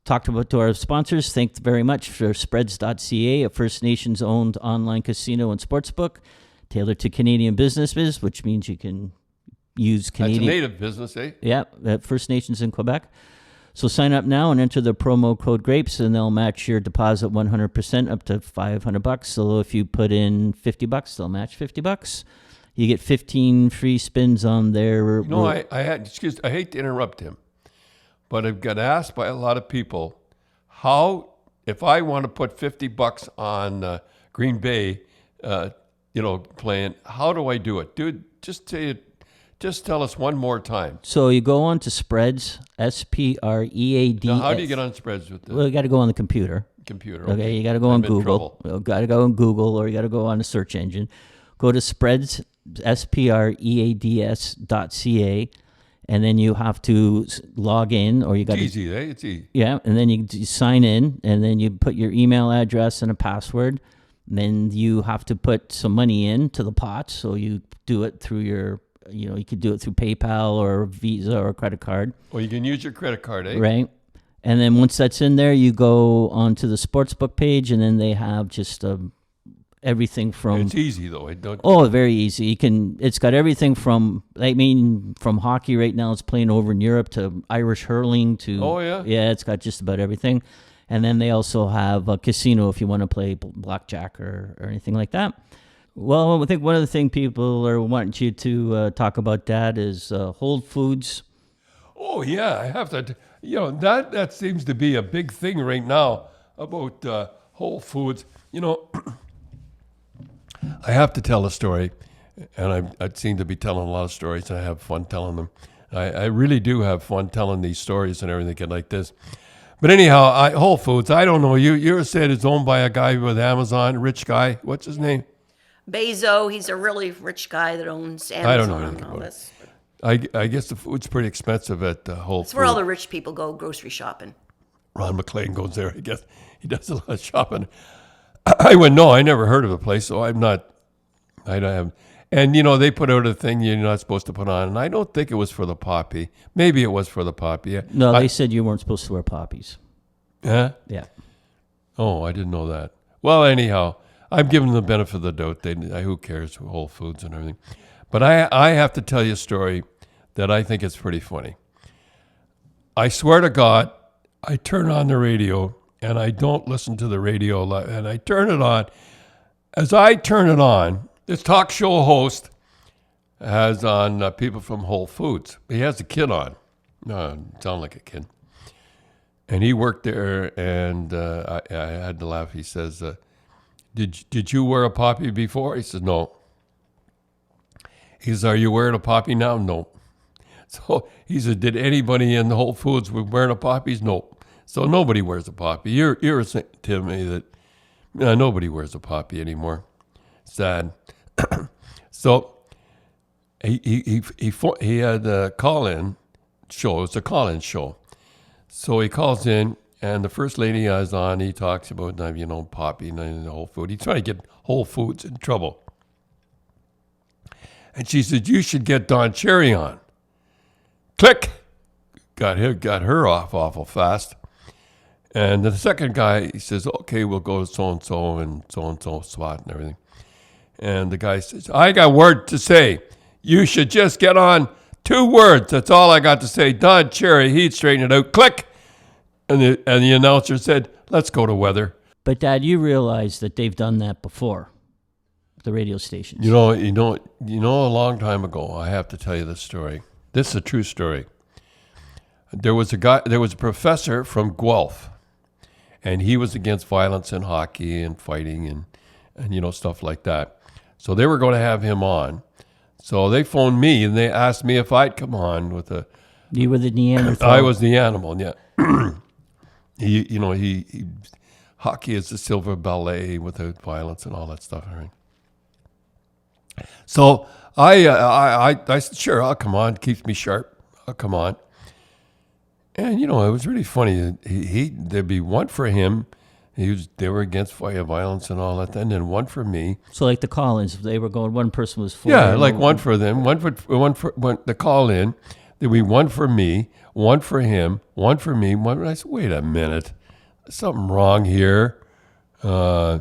talked about to our sponsors. Thank very much for Spreads.ca, a First Nations-owned online casino and sportsbook tailored to Canadian businesses, which means you can use Canadian. That's a native business, eh? Yeah, First Nations in Quebec. So sign up now and enter the promo code GRAPES, and they'll match your deposit 100% up to $500. So if you put in $50, they'll match $50. You get 15 free spins on their. You know, I hate to interrupt him, but I've got asked by a lot of people how, if I want to put $50 on Green Bay, playing, how do I do it? Dude, just tell us one more time. So you go on to Spreads, Spreads. Now, how do you get on Spreads with this? Well, you got to go on the computer. Okay, you got to go on Google. You got to go on Google, or you got to go on the search engine. Go to Spreads, Spreads.ca, and then you have to log in, or you got. It's easy, eh? It's easy. Yeah, and then you sign in, and then you put your email address and a password. And then you have to put some money into the pot, so you do it through your. You could do it through PayPal or Visa or credit card. Well, you can use your credit card, eh? Right. And then once that's in there, you go onto the sportsbook page, and then they have just everything from. It's easy though. Very easy. It's got everything from. From hockey right now, it's playing over in Europe, to Irish hurling to. Oh yeah. Yeah, it's got just about everything, and then they also have a casino if you want to play blackjack or anything like that. Well, I think one of the things people are wanting you to talk about, Dad, is Whole Foods. Oh, yeah. I have to, that seems to be a big thing right now about Whole Foods. I have to tell a story, and I seem to be telling a lot of stories, and I have fun telling them. I really do have fun telling these stories and everything like this. But anyhow, Whole Foods, I don't know. You said it's owned by a guy with Amazon, a rich guy. What's his name? Bezos, he's a really rich guy that owns Amazon. I don't know anything about it. I guess the food's pretty expensive at Whole Foods. It's where all the rich people go grocery shopping. Ron McLean goes there, I guess. He does a lot of shopping. I wouldn't know. I never heard of the place, so I don't have. And, they put out a thing you're not supposed to put on, and I don't think it was for the poppy. Maybe it was for the poppy. Yeah. No, they said you weren't supposed to wear poppies. Huh? Yeah. Oh, I didn't know that. Well, anyhow. I'm giving them the benefit of the doubt. Who cares? Whole Foods and everything. But I have to tell you a story that I think is pretty funny. I swear to God, I turn on the radio, and I don't listen to the radio, and I turn it on. As I turn it on, this talk show host has on people from Whole Foods. He has a kid on. Sound like a kid. And he worked there, and I had to laugh. He says... Did you wear a poppy before? He said, no. He says, are you wearing a poppy now? No. So he said, did anybody in the Whole Foods wearing a poppies? No. So nobody wears a poppy. You're saying to me that nobody wears a poppy anymore. Sad. So he had a call-in show. It's a call-in show. So he calls in. And the first lady I was on, he talks about, poppy and Whole Food. He's trying to get Whole Foods in trouble. And she said, you should get Don Cherry on. Click! Got her off awful fast. And the second guy, he says, okay, we'll go to so-and-so spot and everything. And the guy says, I got word to say. You should just get on 2 words. That's all I got to say. Don Cherry, he'd straighten it out. Click! And the announcer said, let's go to weather. But, Dad, you realize that they've done that before, the radio stations. A long time ago, I have to tell you this story. This is a true story. There was a professor from Guelph, and he was against violence in hockey and fighting and stuff like that. So they were going to have him on. So they phoned me, and they asked me if I'd come on with a... You were the Neanderthal. I was the animal, yeah. He hockey is the silver ballet without violence and all that stuff. Right? So I said, sure, I'll come on. It keeps me sharp. I'll come on. And it was really funny. There'd be one for him. They were against violence and all that, and then one for me. So like the call-ins, they were going. One person was for. Yeah, like one for them. One for the call-in. There'd be one for me, one for him, one for me. One. I said, wait a minute, there's something wrong here. I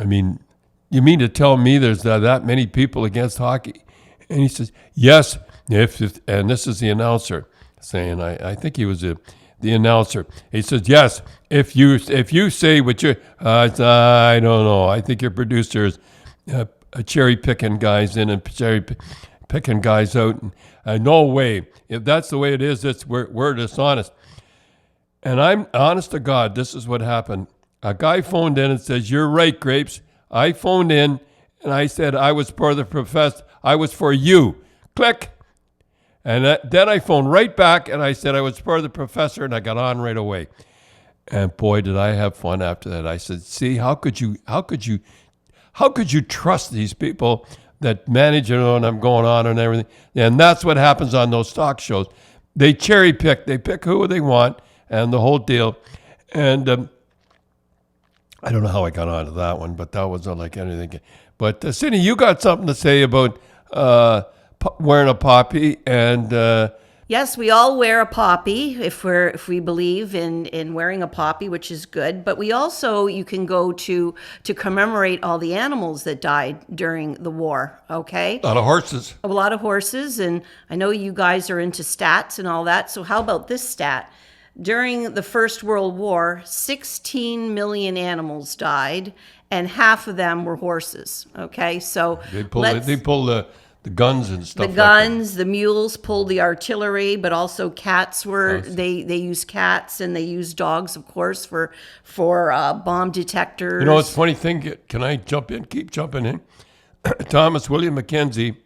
mean, you mean to tell me there's that many people against hockey? And he says, yes. If and this is the announcer saying, I think he was the announcer. He says, yes. If you say what you, I don't know. I think your producer is cherry picking guys in and cherry picking guys out. And, no way. If that's the way it is, we're dishonest. And I'm honest to God, this is what happened. A guy phoned in and says, you're right, Grapes. I phoned in and I said I was for the professor. I was for you. Click. And then I phoned right back and I said I was for the professor, and I got on right away. And boy, did I have fun after that. I said, see, how could you trust these people that manage, and I'm going on and everything. And that's what happens on those talk shows. They cherry pick. They pick who they want and the whole deal. And I don't know how I got onto that one, but that wasn't like anything. But Cindy, you got something to say about wearing a poppy and. Yes, we all wear a poppy if we believe in wearing a poppy, which is good. But we also, you can go to commemorate all the animals that died during the war. Okay, A lot of horses, and I know you guys are into stats and all that. So how about this stat? During the First World War, 16 million animals died, and half of them were horses. Okay, so they pull the guns and stuff. The guns, the mules pulled the artillery, but also cats were. They used cats and they used dogs, of course, for bomb detectors. You know, it's a funny thing. Can I jump in? Keep jumping in. Thomas William Mackenzie,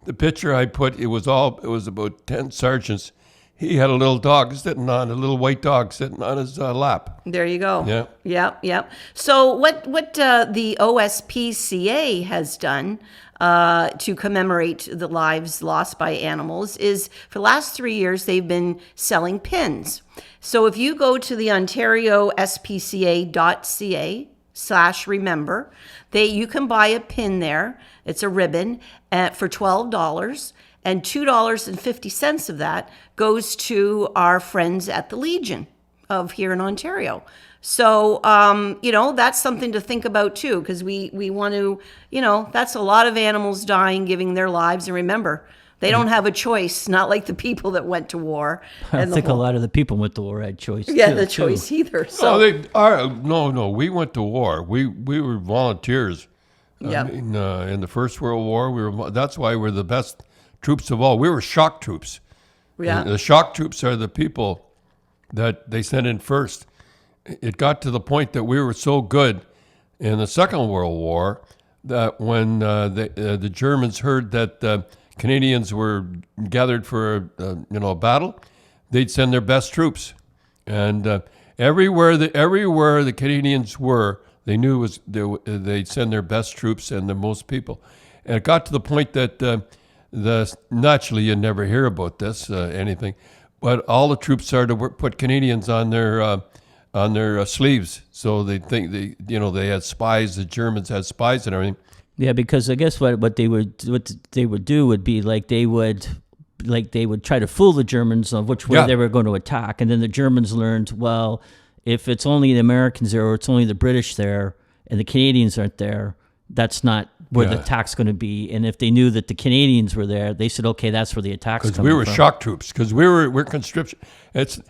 the picture I put, it was about 10 sergeants. He had a little little white dog sitting on his lap. There you go. Yeah. Yep. So what the OSPCA has done to commemorate the lives lost by animals is, for the last 3 years, they've been selling pins. So if you go to the OntarioSPCA.ca/remember, you can buy a pin there. It's a ribbon for $12. And $2.50 of that goes to our friends at the Legion of here in Ontario. So, that's something to think about too, because we want to, that's a lot of animals dying, giving their lives. And remember, they don't have a choice, not like the people that went to war. I don't think a lot of the people went to war had choice. Choice either. So. No, we went to war. We were volunteers. Yep. In the First World War, that's why we're the best troops of all. We were shock troops. Yeah. And the shock troops are the people that they sent in first. It got to the point that we were so good in the Second World War that when the Germans heard that Canadians were gathered for a battle, they'd send their best troops. And everywhere the Canadians were, they knew they'd send their best troops and the most people. And it got to the point that naturally you never hear about this anything, but all the troops started to put Canadians on their sleeves, so they think they had spies. The Germans had spies and everything. Yeah, because I guess what they would do would be they would try to fool the Germans of which way they were going to attack, and then the Germans learned, well, if it's only the Americans there or it's only the British there and the Canadians aren't there, that's not where the attack's going to be. And if they knew that the Canadians were there, they said, okay, that's where the attack's coming from. Because we were shock troops. Because we're conscription. It's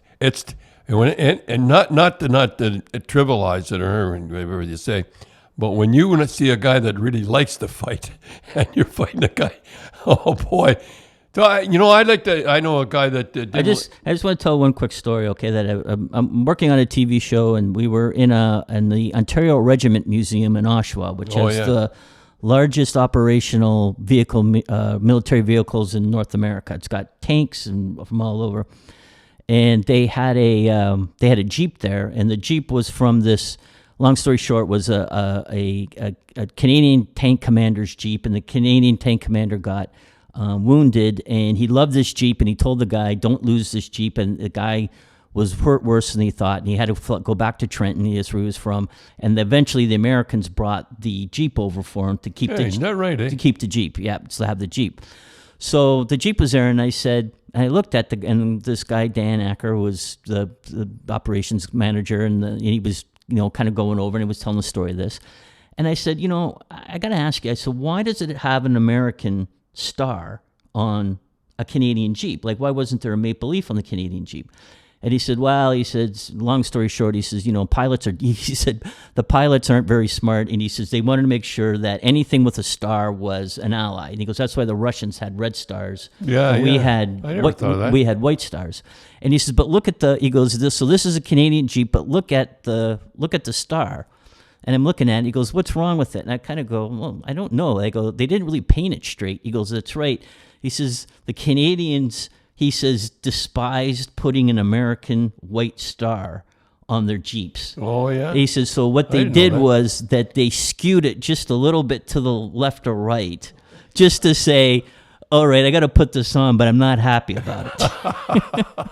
and not to trivialize it or whatever you say, but when you want to see a guy that really likes to fight, and you're fighting a guy, oh boy. So I know a guy that did. I just want to tell one quick story, okay? That I'm working on a TV show, and we were in the Ontario Regiment Museum in Oshawa, which has the largest operational vehicle, military vehicles in North America. It's got tanks and from all over, and they had a Jeep there, and the Jeep was from this. Long story short, was a Canadian tank commander's Jeep, and the Canadian tank commander got wounded, and he loved this Jeep, and he told the guy, don't lose this Jeep, and the guy was hurt worse than he thought, and he had to go back to Trenton, that's where he was from, and eventually the Americans brought the Jeep over for him to keep isn't that right, to keep the Jeep, to have the Jeep. So the Jeep was there, and I said, I looked at and this guy, Dan Acker, was the operations manager, and he was, kind of going over, and he was telling the story of this. And I said, I got to ask you, I said, why does it have an American star on a Canadian Jeep? Like, why wasn't there a maple leaf on the Canadian Jeep? And he said, well, he said, long story short, he says, he said, the pilots aren't very smart. And he says, they wanted to make sure that anything with a star was an ally. And he goes, that's why the Russians had red stars. Yeah, and I never thought of that. We had white stars. And he says, but look at he goes, this is a Canadian Jeep, but look at the star. And I'm looking at it. He goes, what's wrong with it? And I kind of go, well, I don't know. I go, they didn't really paint it straight. He goes, that's right. He says, the Canadians, he says, despised putting an American white star on their Jeeps. Oh, yeah? He says, so what they did was that they skewed it just a little bit to the left or right, just to say, all right, I got to put this on, but I'm not happy about it.